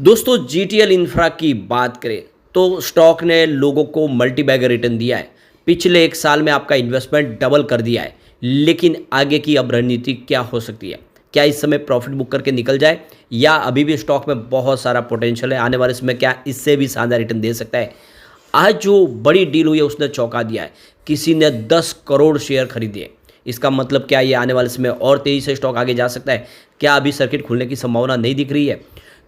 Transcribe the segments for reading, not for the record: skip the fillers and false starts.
दोस्तों GTL infra की बात करें तो स्टॉक ने लोगों को मल्टी बैगर रिटर्न दिया है। पिछले एक साल में आपका इन्वेस्टमेंट डबल कर दिया है। लेकिन आगे की अब रणनीति क्या हो सकती है? क्या इस समय प्रॉफिट बुक करके निकल जाए या अभी भी स्टॉक में बहुत सारा पोटेंशियल है? आने वाले समय क्या इससे भी शानदार रिटर्न दे सकता है? आज जो बड़ी डील हुई है उसने चौंका दिया है। किसी ने 10 करोड़ शेयर खरीदे। इसका मतलब क्या ये आने वाले समय और तेजी से स्टॉक आगे जा सकता है? क्या अभी सर्किट खुलने की संभावना नहीं दिख रही है?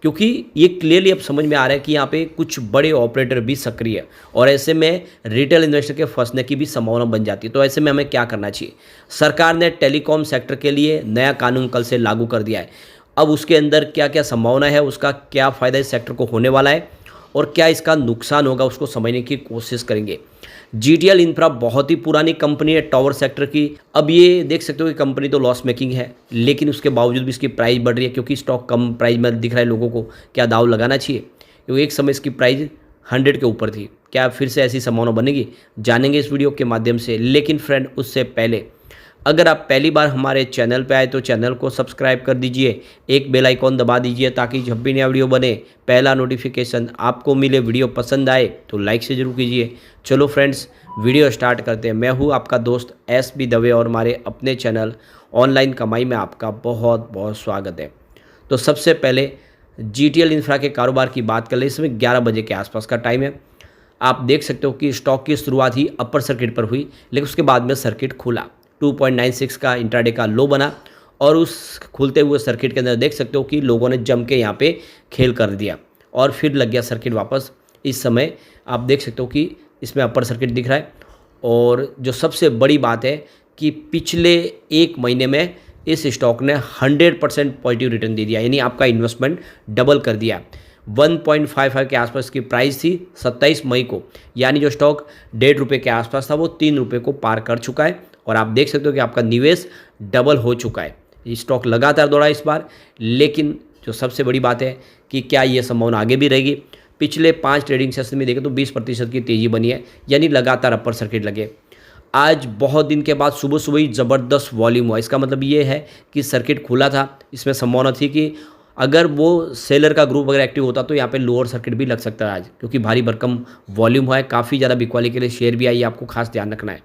क्योंकि ये क्लियरली अब समझ में आ रहा है कि यहाँ पे कुछ बड़े ऑपरेटर भी सक्रिय है और ऐसे में रिटेल इन्वेस्टर के फंसने की भी संभावना बन जाती है। तो ऐसे में हमें क्या करना चाहिए? सरकार ने टेलीकॉम सेक्टर के लिए नया कानून कल से लागू कर दिया है। अब उसके अंदर क्या क्या संभावना है, उसका क्या फ़ायदा इस सेक्टर को होने वाला है और क्या इसका नुकसान होगा, उसको समझने की कोशिश करेंगे। जीटीएल इंफ्रा बहुत ही पुरानी कंपनी है टावर सेक्टर की। अब ये देख सकते हो कि कंपनी तो लॉस मेकिंग है, लेकिन उसके बावजूद भी इसकी प्राइस बढ़ रही है क्योंकि स्टॉक कम प्राइस में दिख रहा है लोगों को। क्या दाव लगाना चाहिए? क्योंकि एक समय इसकी प्राइस 100 के ऊपर थी। क्या फिर से ऐसी संभावना बनेगी? जानेंगे इस वीडियो के माध्यम से। लेकिन फ्रेंड, उससे पहले अगर आप पहली बार हमारे चैनल पे आए तो चैनल को सब्सक्राइब कर दीजिए, एक बेल आइकॉन दबा दीजिए ताकि जब भी नया वीडियो बने पहला नोटिफिकेशन आपको मिले। वीडियो पसंद आए तो लाइक से जरूर कीजिए। चलो फ्रेंड्स, वीडियो स्टार्ट करते हैं। मैं हूँ आपका दोस्त SB दवे और हमारे अपने चैनल ऑनलाइन कमाई में आपका बहुत बहुत स्वागत है। तो सबसे पहले जीटीएल इंफ्रा के कारोबार की बात कर ले। इसमें 11 बजे के आसपास का टाइम है। आप देख सकते हो कि स्टॉक की शुरुआत ही अपर सर्किट पर हुई, लेकिन उसके बाद में सर्किट खुला। 2.96 का इंट्राडे का लो बना और उस खुलते हुए सर्किट के अंदर देख सकते हो कि लोगों ने जम के यहाँ पे खेल कर दिया और फिर लग गया सर्किट वापस। इस समय आप देख सकते हो कि इसमें अपर सर्किट दिख रहा है और जो सबसे बड़ी बात है कि पिछले एक महीने में इस स्टॉक ने 100% पॉजिटिव रिटर्न दे दिया, यानी आपका इन्वेस्टमेंट डबल कर दिया। 1.55 के आसपास की प्राइस थी 27 मई को, यानी जो स्टॉक ₹1.5 के आसपास था वो ₹3 को पार कर चुका है और आप देख सकते हो कि आपका निवेश डबल हो चुका है। ये स्टॉक लगातार दौड़ा इस बार, लेकिन जो सबसे बड़ी बात है कि क्या ये संभावना आगे भी रहेगी? पिछले 5 ट्रेडिंग सेशन में देखें तो 20% की तेज़ी बनी है, यानी लगातार अपर सर्किट लगे। आज बहुत दिन के बाद सुबह सुबह ही ज़बरदस्त वॉल्यूम हुआ। इसका मतलब ये है कि सर्किट खुला था। इसमें संभावना थी कि अगर वो सेलर का ग्रुप अगर एक्टिव होता तो यहाँ पे लोअर सर्किट भी लग सकता है आज, क्योंकि भारी भरकम वॉल्यूम हुआ है। काफ़ी ज़्यादा बिकवाली के लिए शेयर भी आई, आपको खास ध्यान रखना है।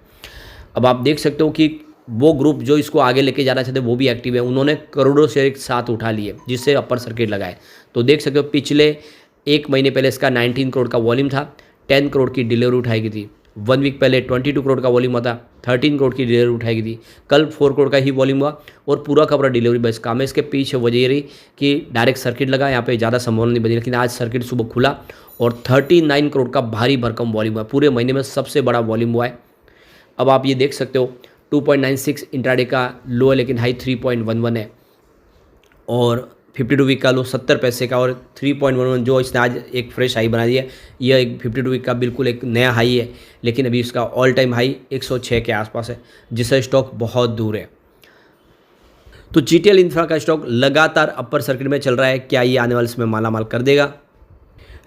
अब आप देख सकते हो कि वो ग्रुप जो इसको आगे लेके जाना चाहते वो भी एक्टिव है। उन्होंने करोड़ों शेयर एक साथ उठा लिए जिससे अपर सर्किट लगाए। तो देख सकते हो पिछले एक महीने पहले इसका 19 करोड़ का वॉल्यूम था, 10 करोड़ की डिलीवरी उठाई गई थी। 1 वीक पहले 22 करोड़ का वॉल्यूम हुआ था, 13 करोड़ की डिलीवरी उठाई गई थी। कल 4 करोड़ का ही वॉल्यूम हुआ और पूरा का पूरा डिलीवरी बेस काम है। इसके पीछे वजह ये रही कि डायरेक्ट सर्किट लगा, यहाँ पे ज़्यादा संभावना नहीं बनी, लेकिन आज सर्किट सुबह खुला और 39 करोड़ का भारी भरकम वॉल्यूम हुआ। पूरे महीने में सबसे बड़ा वॉल्यूम हुआ है। अब आप ये देख सकते हो 2.96 इंट्राडे का लो है, लेकिन हाई 3.11 है और 52 वीक का लो 70 पैसे का और 3.11 जो इसने आज एक फ्रेश हाई बना दिया है। यह एक 52 वीक का बिल्कुल एक नया हाई है, लेकिन अभी इसका ऑल टाइम हाई 106 के आसपास है, जिससे स्टॉक बहुत दूर है। तो जीटीएल इंफ्रा का स्टॉक लगातार अपर सर्किट में चल रहा है। क्या ये आने वाले समय मालामाल कर देगा?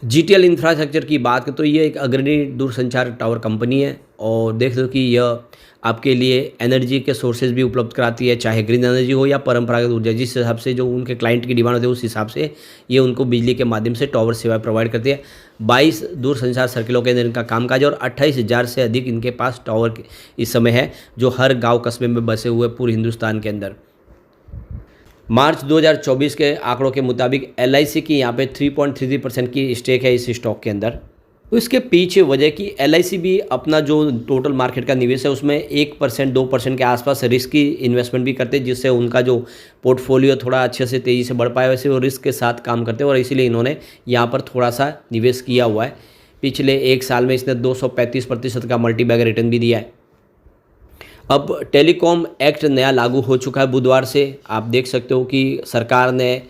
जीटीएल इंफ्रास्ट्रक्चर की बात करें तो ये एक अग्रणी दूरसंचार टावर कंपनी है और देख लो कि यह आपके लिए एनर्जी के सोर्सेज भी उपलब्ध कराती है, चाहे ग्रीन एनर्जी हो या परंपरागत ऊर्जा। जिस हिसाब से जो उनके क्लाइंट की डिमांड होती है उस हिसाब से ये उनको बिजली के माध्यम से टावर सेवा प्रोवाइड करती है। 22 दूरसंचार सर्किलों के अंदर इनका कामकाज है और 28,000 से अधिक इनके पास टावर इस समय है, जो हर गाँव कस्बे में बसे हुए पूरे हिंदुस्तान के अंदर। मार्च 2024 के आंकड़ों के मुताबिक LIC की यहाँ पे 3.33% की स्टेक है इस स्टॉक के अंदर। तो इसके पीछे वजह कि LIC भी अपना जो टोटल मार्केट का निवेश है उसमें 1% 2% के आसपास रिस्क की इन्वेस्टमेंट भी करते हैं, जिससे उनका जो पोर्टफोलियो थोड़ा अच्छे से तेज़ी से बढ़ पाए। वैसे वो रिस्क के साथ काम करते हैं और इसीलिए इन्होंने यहाँ पर थोड़ा सा निवेश किया हुआ है। पिछले एक साल में इसने 235% का मल्टी बैगर रिटर्न भी दिया है। अब टेलीकॉम एक्ट नया लागू हो चुका है बुधवार से। आप देख सकते हो कि सरकार ने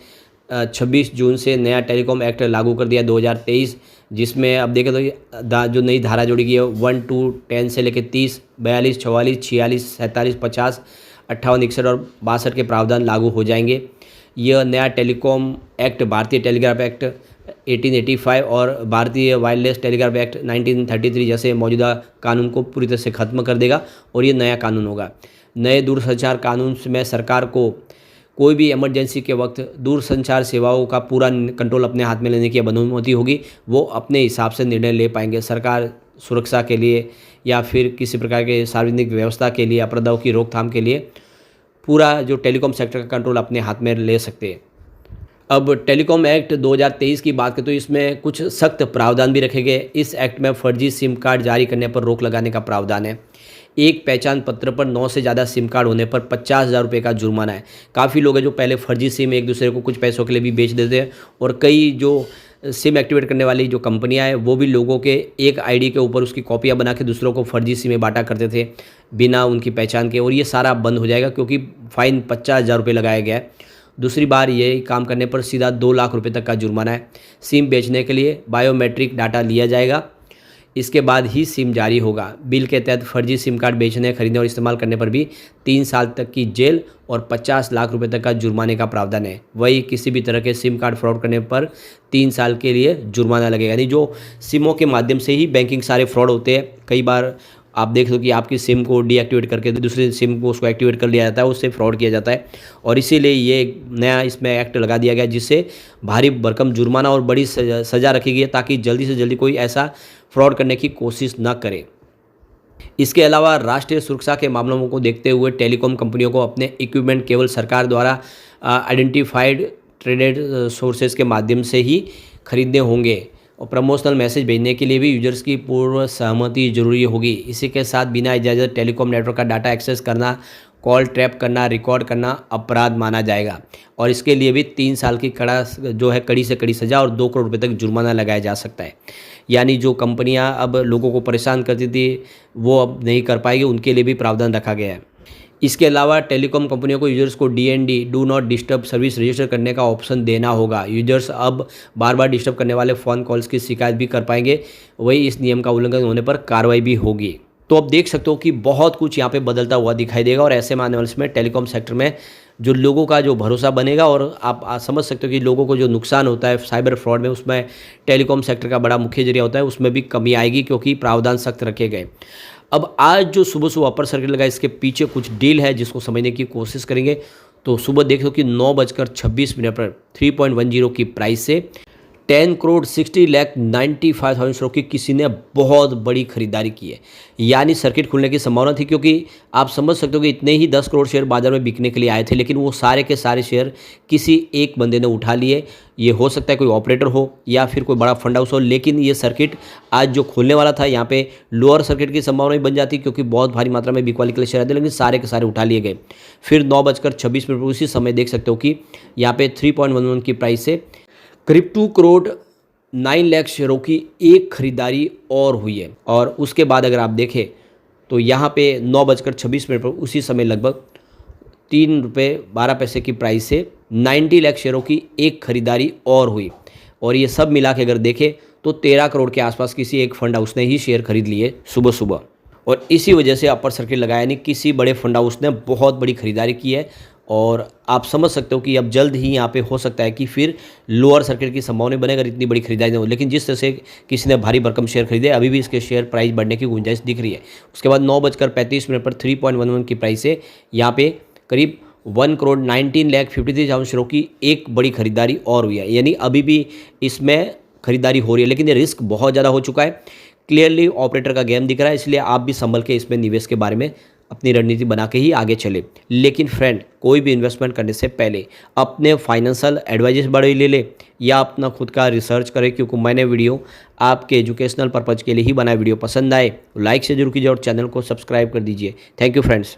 26 जून से नया टेलीकॉम एक्ट लागू कर दिया 2023, जिसमें अब देखें तो जो नई धारा जोड़ी गई है 1 to 10 से लेकर 30, 42, 44, 46, 47, 50, 58, 61 और 62 के प्रावधान लागू हो जाएंगे। यह नया टेलीकॉम एक्ट भारतीय टेलीग्राफ एक्ट 1885 और भारतीय वायरलेस टेलीग्राफ एक्ट 1933 जैसे मौजूदा कानून को पूरी तरह से ख़त्म कर देगा और ये नया कानून होगा। नए दूरसंचार कानून में सरकार को कोई भी इमरजेंसी के वक्त दूरसंचार सेवाओं का पूरा कंट्रोल अपने हाथ में लेने की अब अनुमति होगी, वो अपने हिसाब से निर्णय ले पाएंगे। सरकार सुरक्षा के लिए या फिर किसी प्रकार के सार्वजनिक व्यवस्था के लिए, अपराधों की रोकथाम के लिए पूरा जो टेलीकॉम सेक्टर का कंट्रोल अपने हाथ में ले सकते हैं। अब टेलीकॉम एक्ट 2023 की बात करें तो इसमें कुछ सख्त प्रावधान भी रखे गए। इस एक्ट में फर्जी सिम कार्ड जारी करने पर रोक लगाने का प्रावधान है। एक पहचान पत्र पर 9 से ज़्यादा सिम कार्ड होने पर 50,000 रुपये का जुर्माना है। काफ़ी लोग हैं जो पहले फर्जी सिम एक दूसरे को कुछ पैसों के लिए भी बेच देते हैं, और कई जो सिम एक्टिवेट करने वाली जो कंपनियां हैं वो भी लोगों के एक आईडी के ऊपर उसकी कॉपियां बना के दूसरों को फर्जी सिमें बांटा करते थे बिना उनकी पहचान के, और ये सारा बंद हो जाएगा क्योंकि फ़ाइन 50,000 रुपये लगाया गया है। दूसरी बार ये काम करने पर सीधा 2 लाख रुपये तक का जुर्माना है। सिम बेचने के लिए बायोमेट्रिक डाटा लिया जाएगा, इसके बाद ही सिम जारी होगा। बिल के तहत फर्जी सिम कार्ड बेचने, खरीदने और इस्तेमाल करने पर भी 3 साल तक की जेल और 50 लाख रुपए तक का जुर्माने का प्रावधान है। वही किसी भी तरह के सिम कार्ड फ्रॉड करने पर 3 साल के लिए जुर्माना लगेगा। यानी जो सिमों के माध्यम से ही बैंकिंग सारे फ्रॉड होते हैं, कई बार आप देख लो कि आपकी सिम को डीएक्टिवेट करके दूसरे सिम को उसको एक्टिवेट कर लिया जाता है, उससे फ्रॉड किया जाता है। और इसीलिए ये नया इसमें एक्ट लगा दिया गया जिससे भारी भरकम जुर्माना और बड़ी सज़ा रखी गई है ताकि जल्दी से जल्दी कोई ऐसा फ्रॉड करने की कोशिश न करे। इसके अलावा राष्ट्रीय सुरक्षा के मामलों को देखते हुए टेलीकॉम कंपनियों को अपने इक्विपमेंट केवल सरकार द्वारा आइडेंटिफाइड ट्रेडेड सोर्सेज के माध्यम से ही खरीदने होंगे, और प्रमोशनल मैसेज भेजने के लिए भी यूजर्स की पूर्व सहमति जरूरी होगी। इसी के साथ बिना इजाज़त टेलीकॉम नेटवर्क का डाटा एक्सेस करना, कॉल ट्रैप करना, रिकॉर्ड करना अपराध माना जाएगा, और इसके लिए भी 3 साल की कड़ी से कड़ी सज़ा और 2 करोड़ रुपये तक जुर्माना लगाया जा सकता है। यानी जो कंपनियां अब लोगों को परेशान करती थी वो अब नहीं कर पाएगी, उनके लिए भी प्रावधान रखा गया है। इसके अलावा टेलीकॉम कंपनियों को यूजर्स को DND do not disturb service register करने का ऑप्शन देना होगा। यूजर्स अब बार बार डिस्टर्ब करने वाले फ़ोन कॉल्स की शिकायत भी कर पाएंगे, वही इस नियम का उल्लंघन होने पर कार्रवाई भी होगी। तो अब देख सकते हो कि बहुत कुछ यहाँ पे बदलता हुआ दिखाई देगा, और ऐसे में आने वाले समय टेलीकॉम सेक्टर में जो लोगों का जो भरोसा बनेगा, और आप समझ सकते हो कि लोगों को जो नुकसान होता है साइबर फ्रॉड में, उसमें टेलीकॉम सेक्टर का बड़ा मुख्य जरिया होता है, उसमें भी कमी आएगी क्योंकि प्रावधान सख्त रखे गए। अब आज जो सुबह सुबह अपर सर्किट लगा, इसके पीछे कुछ डील है जिसको समझने की कोशिश करेंगे। तो सुबह देखो कि 9:26 पर 3.10 की प्राइस से 10,60,95,000 शेयरों की किसी ने बहुत बड़ी खरीदारी की है। यानी सर्किट खुलने की संभावना थी, क्योंकि आप समझ सकते हो कि इतने ही 10 करोड़ शेयर बाजार में बिकने के लिए आए थे, लेकिन वो सारे के सारे शेयर किसी एक बंदे ने उठा लिए। ये हो सकता है कोई ऑपरेटर हो या फिर कोई बड़ा फंड हाउस हो, लेकिन ये सर्किट आज जो खुलने वाला था यहाँ पे लोअर सर्किट की संभावना भी बन जाती, क्योंकि बहुत भारी मात्रा में बिकवाली के लिए शेयर आते, लेकिन सारे के सारे उठा लिए गए। फिर 9:26 पर उसी समय देख सकते हो कि यहाँ पे 3.11 की प्राइस से करीब 2 करोड़ 9 लाख शेयरों की एक खरीदारी और हुई है। और उसके बाद अगर आप देखें तो यहाँ पे 9:26 पर उसी समय लगभग 3 रुपये 12 पैसे की प्राइस से 90 लाख शेयरों की एक खरीदारी और हुई, और ये सब मिला के अगर देखें तो 13 करोड़ के आसपास किसी एक फंड हाउस ने ही शेयर खरीद लिए सुबह सुबह, और इसी वजह से अपर सर्किट लगाया। यानी किसी बड़े फंड हाउस ने बहुत बड़ी खरीदारी की है, और आप समझ सकते हो कि अब जल्द ही यहाँ पे हो सकता है कि फिर लोअर सर्किट की संभावना बने अगर इतनी बड़ी खरीदारी नहीं हो। लेकिन जिस तरह से किसी ने भारी भरकम शेयर खरीदे, अभी भी इसके शेयर प्राइस बढ़ने की गुंजाइश दिख रही है। उसके बाद 9:35 पर 3.11 की प्राइस से यहाँ पे करीब 1,19,53,000 शेयरों की एक बड़ी खरीदारी और हुई है। यानी अभी भी इसमें खरीदारी हो रही है, लेकिन ये रिस्क बहुत ज़्यादा हो चुका है। क्लियरली ऑपरेटर का गेम दिख रहा है, इसलिए आप भी संभल के इसमें निवेश के बारे में अपनी रणनीति बना के ही आगे चले। लेकिन फ्रेंड, कोई भी इन्वेस्टमेंट करने से पहले अपने फाइनेंशियल एडवाइजर्स बड़े ले ले या अपना खुद का रिसर्च करें, क्योंकि मैंने वीडियो आपके एजुकेशनल पर्पज़ के लिए ही बनाया। वीडियो पसंद आए तो लाइक से जरूर कीजिए और चैनल को सब्सक्राइब कर दीजिए। Thank you friends.